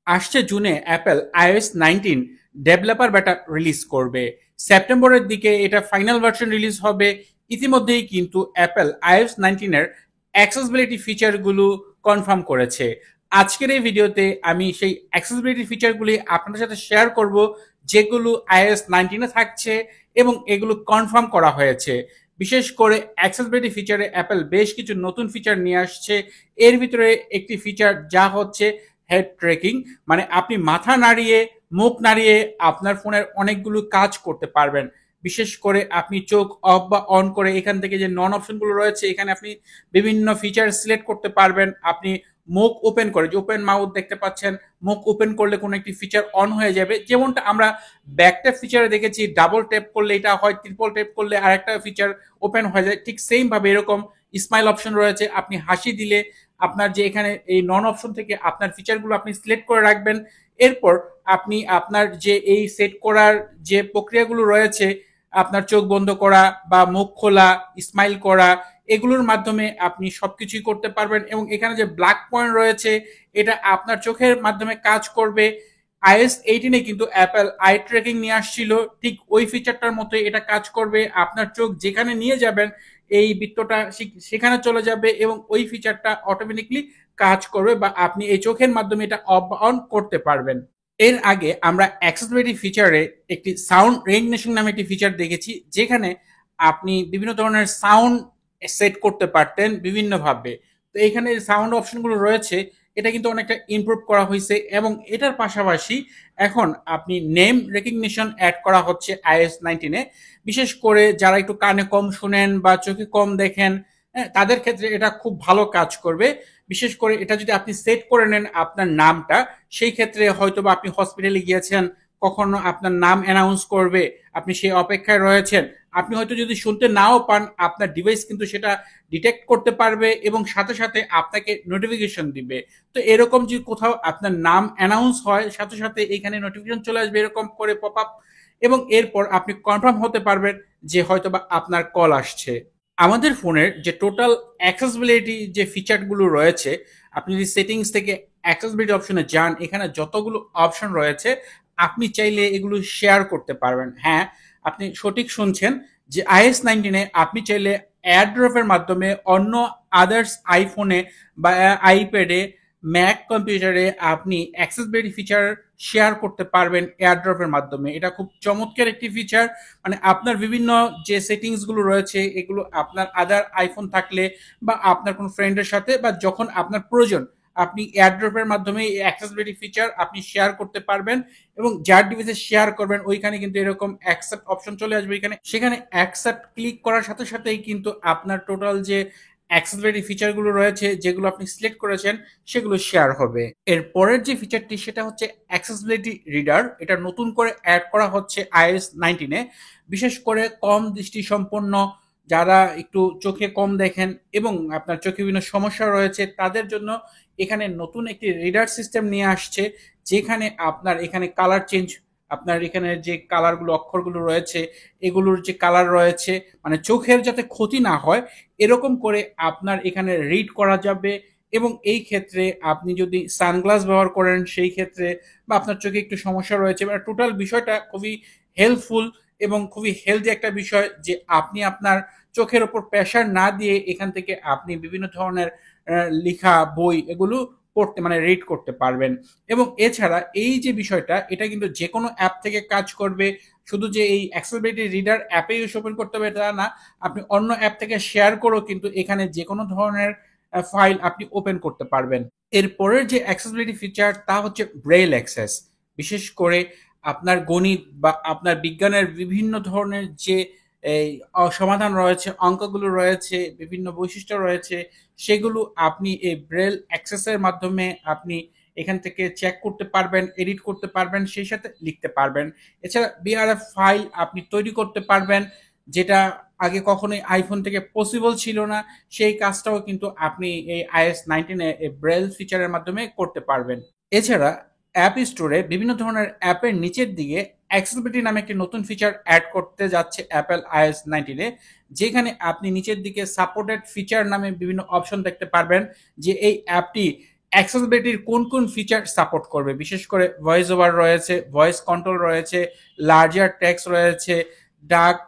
আসছে জুনে Apple iOS 19 developer বেটা রিলিজ করবে। সেপ্টেম্বরের দিকে এটা ফাইনাল ভার্সন রিলিজ হবে। ইতিমধ্যেই কিন্তু অ্যাপল iOS 19 এর অ্যাক্সেসিবিলিটি ফিচারগুলো কনফার্ম করেছে। আজকের এই ভিডিওতে আমি সেই অ্যাক্সেসিবিলিটি ফিচারগুলি আপনাদের সাথে শেয়ার করব, যেগুলো iOS 19 এ থাকছে এবং এগুলো কনফার্ম করা হয়েছে। বিশেষ করে অ্যাক্সেসিবিলিটি ফিচারে অ্যাপল বেশ কিছু নতুন ফিচার নিয়ে আসছে। এর ভিতরে একটি ফিচার যা হচ্ছে হেড ট্রেকিং, মানে আপনি মাথা নাড়িয়ে মুখ নাড়িয়ে আপনার ফোনের অনেকগুলো কাজ করতে পারবেন। বিশেষ করে আপনি চোখ অফ বা অন করে এখান থেকে যে নন অপশনগুলো রয়েছে এখানে আপনি বিভিন্ন ফিচার সিলেক্ট করতে পারবেন। আপনি মুখ ওপেন করে, যে ওপেন মাউথ দেখতে পাচ্ছেন, মুখ ওপেন করলে কোনো একটি ফিচার অন হয়ে যাবে, যেমনটা আমরা ব্যাকট্যাপ ফিচারে দেখেছি ডাবল ট্যাপ করলে এটা হয়, ট্রিপল ট্যাপ করলে আরেকটা ফিচার ওপেন হয়ে যায়। ঠিক সেম ভাবে এরকম স্মাইল অপশন রয়েছে, আপনি হাসি দিলে আপনার যে এখানে এই নন অপশন থেকে আপনার ফিচারগুলো আপনি সিলেক্ট করে রাখবেন। এরপর আপনি আপনার যে এই সেট করার যে প্রক্রিয়াগুলো রয়েছে, আপনার চোখ বন্ধ করা বা মুখ খোলা, স্মাইল করা, এগুলোর মাধ্যমে আপনি সবকিছুই করতে পারবেন। এবং এখানে যে ব্ল্যাক পয়েন্ট রয়েছে এটা আপনার চোখের মাধ্যমে কাজ করবে। iOS 18 কিন্তু অ্যাপল আই ট্র্যাকিং নিয়ে আসছিল, ঠিক ওই ফিচারটার মতো এটা কাজ করবে। আপনার চোখ যেখানে নিয়ে যাবেন এই বৃত্তটা সেখানে চলে যাবে এবং ওই ফিচারটা অটোমেটিকলি কাজ করবে, বা আপনি এই চোখের মাধ্যমে এটা অফ অন করতে পারবেন। এর আগে আমরা অ্যাক্সেসিবিলিটি ফিচারে একটি সাউন্ড রেকগনিশন নামে একটি ফিচার দেখেছি, যেখানে আপনি বিভিন্ন ধরনের সাউন্ড সেট করতে পারতেন বিভিন্নভাবে। তো এখানে সাউন্ড অপশনগুলো রয়েছে, এটা কিন্তু অনেকটা ইমপ্রুভ করা হয়েছে। এবং এটার পাশাপাশি এখন আপনি নেম রেকগনিশন অ্যাড করা হচ্ছে iOS 19 এ। বিশেষ করে যারা একটু কানে কম শুনেন বা চোখে কম দেখেন, তাদের ক্ষেত্রে এটা খুব ভালো কাজ করবে। বিশেষ করে এটা যদি আপনি সেট করে নেন আপনার নামটা, সেই ক্ষেত্রে হয়তো বা আপনি হসপিটালে গিয়েছেন, কখনো আপনার নাম অ্যানাউন্স করবে, আপনি সেই অপেক্ষায় রয়েছেন, আপনি হয়তো যদি শুনতে নাও পান আপনার ডিভাইস কিন্তু সেটা ডিটেক্ট করতে পারবে এবং সাথে সাথে আপনাকে নোটিফিকেশন দিবে। তো এরকম যে কোথাও আপনার নাম অ্যানাউন্স হয়, সাথে সাথে এখানে নোটিফিকেশন চলে আসবে এরকম করে পপ আপ, এবং এরপর আপনি কনফার্ম হতে পারবেন যে হয়তো বা আপনার কল আসছে। আমাদের ফোনের যে টোটাল অ্যাক্সেসিবিলিটি যে ফিচারগুলো রয়েছে, আপনি যদি সেটিংস থেকে অ্যাক্সেসিবিলিটি অপশনে যান, এখানে যতগুলো অপশন রয়েছে আপনি চাইলে এগুলো শেয়ার করতে পারবেন। হ্যাঁ, আপনি সঠিক শুনছেন, যে iOS 19 আপনি চাইলে এয়ারড্রপের মাধ্যমে অন্য আদার্স আইফোনে বা আইপ্যাডে, ম্যাক কম্পিউটারে আপনি অ্যাক্সেসিবিলিটি ফিচার শেয়ার করতে পারবেন এয়ারড্রপের মাধ্যমে। এটা খুব চমৎকার একটি ফিচার। মানে আপনার বিভিন্ন যে সেটিংসগুলো রয়েছে এগুলো আপনার আদার আইফোন থাকলে বা আপনার কোনো ফ্রেন্ডের সাথে বা যখন আপনার প্রয়োজন, আপনি এয়ারড্রপের মাধ্যমে এই অ্যাক্সেসিবিলিটি ফিচার আপনি শেয়ার করতে পারবেন। এবং যার ডিভাইসে শেয়ার করবেন ওইখানে কিন্তু এরকম অ্যাকসেপ্ট অপশন চলে আসবে এখানে, সেখানে অ্যাকসেপ্ট ক্লিক করার সাথে সাথেই কিন্তু আপনার টোটাল যে অ্যাক্সেসিবিলিটি ফিচারগুলো রয়েছে যেগুলো আপনি সিলেক্ট করেছেন সেগুলো শেয়ার হবে। এর পরের যে ফিচারটি সেটা হচ্ছে অ্যাক্সেসিবিলিটি রিডার। এটা নতুন করে অ্যাড করা হচ্ছে iOS 19 এ। বিশেষ করে কম দৃষ্টি সম্পন্ন, যারা একটু চোখে কম দেখেন এবং আপনার চোখে বিভিন্ন সমস্যা রয়েছে তাদের জন্য এখানে নতুন একটি রিডার সিস্টেম নিয়ে আসছে, যেখানে আপনার এখানে কালার চেঞ্জ, আপনার এখানে যে কালারগুলো অক্ষরগুলো রয়েছে এগুলোর যে কালার রয়েছে, মানে চোখের যাতে ক্ষতি না হয় এরকম করে আপনার এখানে রিড করা যাবে। এবং এই ক্ষেত্রে আপনি যদি সানগ্লাস ব্যবহার করেন সেই ক্ষেত্রে, বা আপনার চোখে একটু সমস্যা রয়েছে, মানে টোটাল বিষয়টা খুবই হেল্পফুল এবং খুবই হেলদি একটা বিষয়, যে আপনি আপনার চোখের ওপর প্রেশার না দিয়ে এখান থেকে আপনি বিভিন্ন ধরনের লেখা বই এগুলো পড়তে, মানে রিড করতে পারবেন। এবং এছাড়া এই যে বিষয়টা এটা কিন্তু যে কোনো অ্যাপ থেকে কাজ করবে। শুধু যে এই অ্যাক্সেসিবিলিটি রিডার অ্যাপে ইউজ ওপেন করতে হবে তা না, আপনি অন্য অ্যাপ থেকে শেয়ার করেও কিন্তু এখানে যে কোনো ধরনের ফাইল আপনি ওপেন করতে পারবেন। এরপরের যে অ্যাক্সেসিবিলিটি ফিচার তা হচ্ছে ব্রেইল অ্যাক্সেস। বিশেষ করে আপনার গণিত বা আপনার বিজ্ঞানের বিভিন্ন ধরনের যে এই সমাধান রয়েছে, অঙ্কগুলো রয়েছে, বিভিন্ন বৈশিষ্ট্য রয়েছে, সেগুলো আপনি এই ব্রেল অ্যাক্সেসের মাধ্যমে আপনি এখান থেকে চেক করতে পারবেন, এডিট করতে পারবেন, সেই সাথে লিখতে পারবেন। এছাড়া বিআরএফ ফাইল আপনি তৈরি করতে পারবেন, যেটা আগে কখনোই আইফোন থেকে পসিবল ছিল না। সেই কাজটাও কিন্তু আপনি এই iOS 19 এ ব্রেল ফিচারের মাধ্যমে করতে পারবেন। এছাড়া অ্যাপ স্টোরে বিভিন্ন ধরনের অ্যাপের নিচের দিকে অ্যাক্সেসিবিলিটি নামে একটি নতুন ফিচার অ্যাড করতে যাচ্ছে অ্যাপল iOS 19 এ, যেখানে আপনি নিচের দিকে সাপোর্টেড ফিচার নামে বিভিন্ন অপশন দেখতে পারবেন, যে এই অ্যাপটি অ্যাক্সেসিবিলিটির কোন ফিচার সাপোর্ট করবে, বিশেষ করে ভয়েস ওভার রয়েছে, ভয়েস কন্ট্রোল রয়েছে, লার্জার টেক্সট রয়েছে, ডার্ক,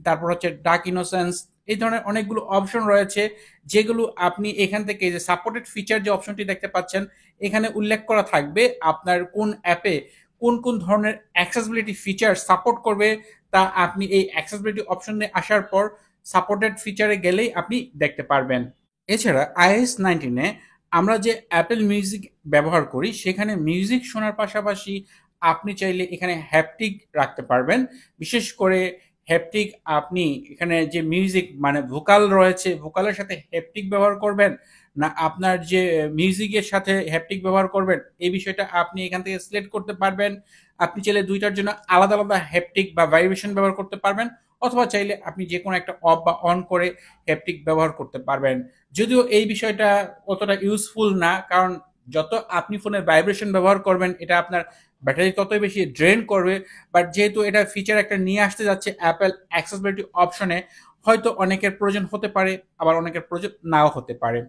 তারপর হচ্ছে ডার্ক ইনোসেন্স, এই ধরনের অনেকগুলো অপশন রয়েছে যেগুলো আপনি এখান থেকে যে সাপোর্টেড ফিচার যে অপশনটি দেখতে পাচ্ছেন এখানে উল্লেখ করা থাকবে আপনার কোন অ্যাপে কোন ধরনের অ্যাক্সেসিবিলিটি ফিচার সাপোর্ট করবে, তা আপনি এই অ্যাক্সেসিবিলিটি অপশনে আসার পর সাপোর্টেড ফিচারে গেলেই আপনি দেখতে পারবেন। এছাড়া iOS 19-এ আমরা যে অ্যাপেল মিউজিক ব্যবহার করি সেখানে মিউজিক শোনার পাশাপাশি আপনি চাইলে এখানে হ্যাপটিক রাখতে পারবেন। বিশেষ করে হ্যাপটিক আপনি এখানে যে মিউজিক মানে ভোকাল রয়েছে, ভোকালের সাথে হ্যাপটিক ব্যবহার করবেন না আপনার যে মিউজিকের সাথে হ্যাপটিক ব্যবহার করবেন, এই বিষয়টা আপনি এখান থেকে সিলেক্ট করতে পারবেন। আপনি চাইলে দুইটার জন্য আলাদা আলাদা হ্যাপটিক বা ভাইব্রেশন ব্যবহার করতে পারবেন, অথবা চাইলে আপনি যে কোনো একটা অফ বা অন করে হ্যাপটিক ব্যবহার করতে পারবেন। যদিও এই বিষয়টা অতটা ইউজফুল না, কারণ যত আপনি ফোনে ভাইব্রেশন ব্যবহার করবেন এটা আপনার ব্যাটারি ততই বেশি ড্রেন করবে। বাট যেহেতু এটা ফিচার একটা নিয়ে আসতে যাচ্ছে অ্যাপেল অ্যাক্সেসিবিলিটি অপশনে, হয়তো অনেকের প্রয়োজন হতে পারে, আবার অনেকের প্রয়োজন নাও হতে পারে।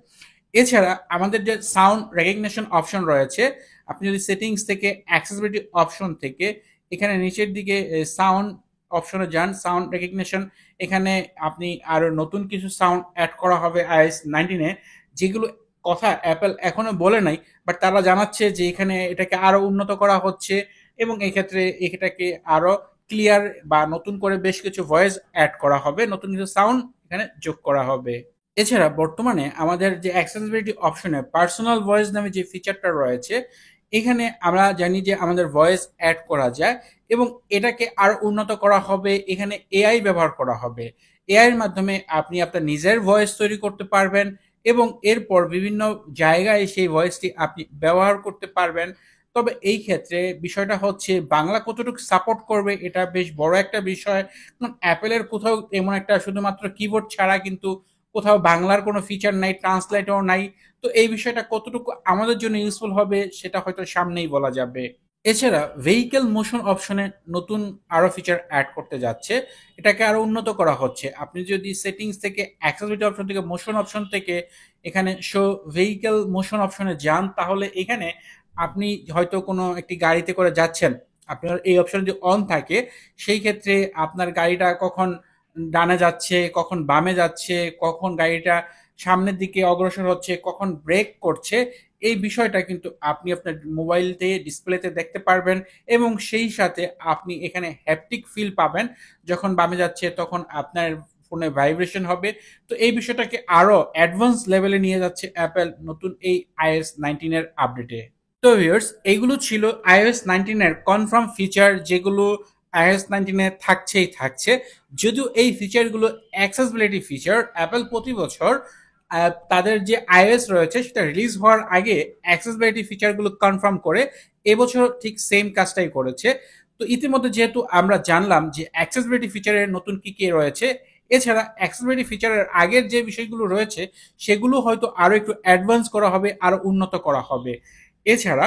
এছাড়া আমাদের যে সাউন্ড রেকগনিশন অপশন রয়েছে, আপনি যদি সেটিংস থেকে অ্যাক্সেসিবিলিটি অপশন থেকে এখানে নিচের দিকে সাউন্ড অপশনে যান, সাউন্ড রেকগনিশন, এখানে আপনি আরো নতুন কিছু সাউন্ড অ্যাড করা হবে iOS 19-এ, যেগুলো কথা অ্যাপেল এখনো বলে নাই, বাট তারা জানাচ্ছে যে এখানে এটাকে আরো উন্নত করা হচ্ছে এবং এই ক্ষেত্রে এটাকে আরো ক্লিয়ার বা নতুন করে বেশ কিছু ভয়েস অ্যাড করা হবে, নতুন কিছু সাউন্ড এখানে যোগ করা হবে। এছাড়া বর্তমানে আমাদের যে অ্যাক্সেসিবিলিটি অপশনে পার্সোনাল ভয়েস নামে যে ফিচারটা রয়েছে, এখানে আমরা জানি যে আমাদের ভয়েস অ্যাড করা যায় এবং এটাকে আরো উন্নত করা হবে। এখানে এআই ব্যবহার করা হবে, এআই এর মাধ্যমে আপনি আপনার নিজের ভয়েস তৈরি করতে পারবেন এবং এরপর বিভিন্ন জায়গায় সেই ভয়েসটি আপনি ব্যবহার করতে পারবেন। তবে এই ক্ষেত্রে বিষয়টা হচ্ছে বাংলা কতটুকু সাপোর্ট করবে এটা বেশ বড় একটা বিষয়, কারণ অ্যাপেলের কোথাও এমন একটা শুধুমাত্র কিবোর্ড ছাড়া কিন্তু কোথাও বাংলার কোনো ফিচার নাই, ট্রান্সলেটও নাই। তো এই বিষয়টা কতটুকু আমাদের জন্য ইউজফুল হবে সেটা হয়তো সামনেই বলা যাবে। এছাড়া ভেহিকেল মোশন অপশনে নতুন আরো ফিচার অ্যাড করতে যাচ্ছে, এটাকে আরো উন্নত করা হচ্ছে। আপনি যদি সেটিংস থেকে অ্যাক্সেসিবিলিটি অপশন থেকে মোশন অপশন থেকে এখানে শো ভেহিকেল মোশন অপশনে যান, তাহলে এখানে আপনি হয়তো কোনো একটি গাড়িতে করে যাচ্ছেন, আপনার এই অপশন যদি অন থাকে সেই ক্ষেত্রে আপনার গাড়িটা কখন ডানে যাচ্ছে, কখন বামে যাচ্ছে, কখন গাড়িটা সামনের দিকে অগ্রসর হচ্ছে, কখন ব্রেক করছে, এই বিষয়টা কিন্তু আপনি আপনার মোবাইলতে ডিসপ্লেতে দেখতে পারবেন এবং সেই সাথে আপনি এখানে হ্যাপটিক ফিল পাবেন। যখন বামে যাচ্ছে তখন আপনার ফোনে ভাইব্রেশন হবে। তো এই বিষয়টাকে আরো অ্যাডভান্স লেভেলে নিয়ে যাচ্ছে অ্যাপেল নতুন এই iOS 19 এর আপডেটে। তো ভিউয়ার্স, এইগুলো ছিল iOS 19 এর কনফার্ম ফিচার, যেগুলো iOS 19 এ থাকছেই থাকছে। যদিও এই ফিচারগুলো অ্যাক্সেসিবিলিটি ফিচার, অ্যাপেল প্রতি বছর তাদের যে iOS রয়েছে সেটা রিলিজ হওয়ার আগে অ্যাক্সেসিবিলিটি ফিচারগুলো কনফার্ম করে। এবছর ঠিক সেম কাজটাই করেছে। তো ইতিমধ্যে যেহেতু আমরা জানলাম যে অ্যাক্সেসিবিলিটি ফিচারের নতুন কি কি রয়েছে, এছাড়া অ্যাক্সেসিবিলিটি ফিচারের আগের যে বিষয়গুলো রয়েছে সেগুলো হয়তো আরো একটু অ্যাডভান্স করা হবে, আরো উন্নত করা হবে। এছাড়া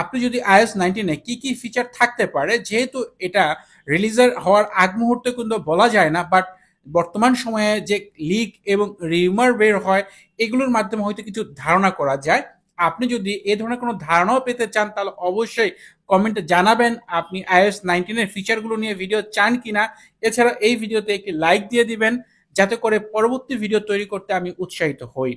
আপনি যদি iOS 19-এ কি কি ফিচার থাকতে পারে, যেহেতু এটা রিলিজের হওয়ার আগ মুহূর্তে কিন্তু বলা যায় না, বাট বর্তমান সময়ে যে লিক এবং রিউমার বের হয় এগুলোর মাধ্যমে হয়তো কিছু ধারণা করা যায়। আপনি যদি এ ধরনের কোনো ধারণাও পেতে চান তাহলে অবশ্যই কমেন্টে জানাবেন আপনি iOS 19 এর ফিচারগুলো নিয়ে ভিডিও চান কিনা। এছাড়া এই ভিডিওতে একটি লাইক দিয়ে দিবেন যাতে করে পরবর্তী ভিডিও তৈরি করতে আমি উৎসাহিত হই।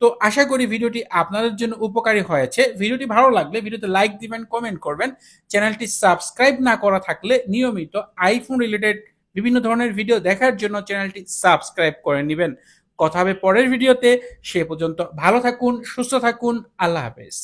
তো আশা করি ভিডিওটি আপনাদের জন্য উপকারী হয়েছে। ভিডিওটি ভালো লাগলে ভিডিওতে লাইক দিবেন, কমেন্ট করবেন। চ্যানেলটি সাবস্ক্রাইব না করা থাকলে নিয়মিত আইফোন রিলেটেড বিভিন্ন ধরনের ভিডিও দেখার জন্য চ্যানেলটি সাবস্ক্রাইব করে নেবেন। কথা হবে পরের ভিডিওতে। সে পর্যন্ত ভালো থাকুন, সুস্থ থাকুন। আল্লাহ হাফেজ।